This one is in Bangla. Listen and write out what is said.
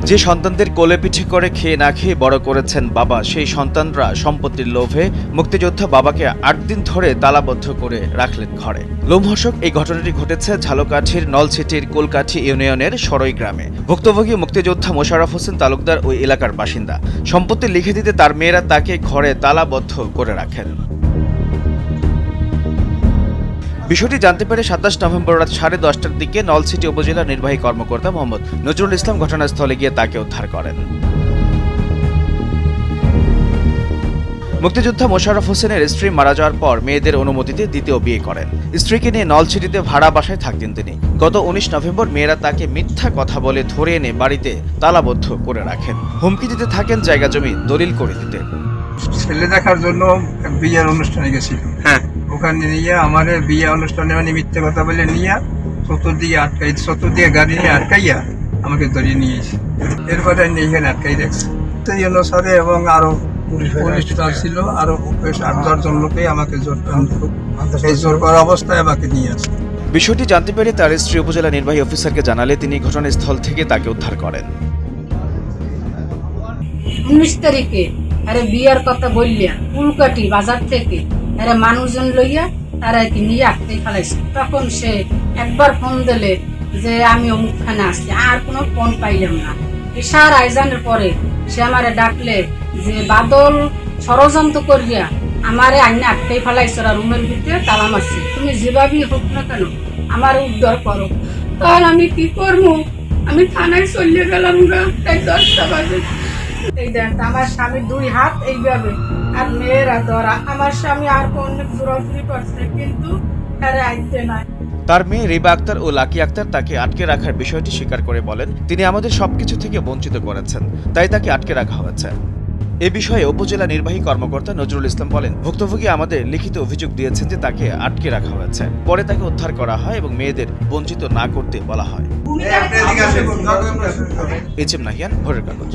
যে সন্তানদের কোলে পিঠে করে খেয়ে না খেয়ে বড় করেছেন বাবা, সেই সন্তানরা সম্পত্তির লোভে মুক্তিযোদ্ধা বাবাকে ৮ দিন ধরে তালাবদ্ধ করে রাখলেন ঘরে। লোমহর্ষক এই ঘটনাটি ঘটেছে ঝালকাঠির নলছিটির কুলকাঠি ইউনিয়নের সরই গ্রামে। ভুক্তভোগী মুক্তিযোদ্ধা মোশাররফ হোসেন তালুকদার ওই এলাকার বাসিন্দা। সম্পত্তি লিখে দিতে তার মেয়েরা তাকে ঘরে তালাবদ্ধ করে রাখেন। বিষয়টি জানতে পেরে ২৭ নভেম্বর রাত 10:30টার দিকে নলছিটি উপজেলা নির্বাহী কর্মকর্তা মোহাম্মদ নজরুল ইসলাম ঘটনাস্থলে গিয়ে তাকে উদ্ধার করেন। মুক্তিযোদ্ধা মোশাররফ হোসেনের স্ত্রী মারা যাওয়ার পর মেয়েদের অনুমতিতে দ্বিতীয় বিয়ে করেন। স্ত্রীকে নিয়ে নলছিটিতে ভাড়া বাসায় থাকতেন তিনি। গত ১৯ নভেম্বর মেয়েরা তাকে মিথ্যা কথা বলে ধরে এনে বাড়িতে তালাবদ্ধ করে রাখেন। হুমকি দিতে থাকেন জায়গা জমি দলিল করে দিতে। ছেলে দেখার জন্য বিয়ের অনুষ্ঠানে গেছিল। ওখানে নিয়ে আমার বিয়ে অনুষ্ঠানে মানে মিথ্যে কথা বলে নিয়ে চতুর্দিকে গাড়ি নিয়ে আটকাইয়া আমাকে ধরিয়ে নিয়েছে। এরপরে এখানে আটকাই রাখছে। সেই অনুসারে এবং আরো পুলিশ ছিল, আরো ৮-১০ জন লোকে আমাকে জোর করা অবস্থায় আমাকে নিয়ে আসে। বিষয়টি জানতে পেরে তার স্ত্রী উপজেলা নির্বাহী অফিসারকে জানালে তিনি ঘটনাস্থল থেকে তাকে উদ্ধার করেন। ১৯ তারিখে আরে বিয়ার কথা বললিয়া কুলকাঠি বাজার থেকে আরে মানুষজন লইয়া তারা কি নিয়ে আটকে ফেলাইছে। তখন সে একবার ফোন দিলে যে আমি অমুকখানে আসছি, আর কোনো ফোন পাইলাম না। ইশার আইজানের পরে সে আমারে ডাকলে যে বাদল ষড়যন্ত্র করিয়া আমারে আইনে আটকে ফেলাইছে, রুমের ভিতরে তালা মারছে, তুমি যেভাবেই হোক না কেন আমার উদ্ধার করো। তখন আমি কি করবো, আমি থানায় চলে গেলাম। 10টা বাজে এই দেন আমার স্বামীর 2 হাত এইভাবে আর মেয়েরা ধরা। আমার স্বামী আর অনেক জোরাজুরি করছে কিন্তু তারা আইতে নাই। তার মেয়ে রিবা আক্তার ও লাকি আক্তার তাকে আটকে রাখার বিষয়টি স্বীকার করে বলেন, তিনি আমাদের সবকিছু থেকে বঞ্চিত করেছেন, তাই তাকে আটকে রাখা হয়েছে। এ বিষয়ে উপজেলা নির্বাহী কর্মকর্তা নজরুল ইসলাম বলেন, ভুক্তভোগী আমাদের লিখিত অভিযোগ দিয়েছেন যে তাকে আটকে রাখা হয়েছে। পরে তাকে উদ্ধার করা হয় এবং মেয়েদের বঞ্চিত না করতে বলা হয়। এইচএম নাহিয়ান, ভোরের কাগজ।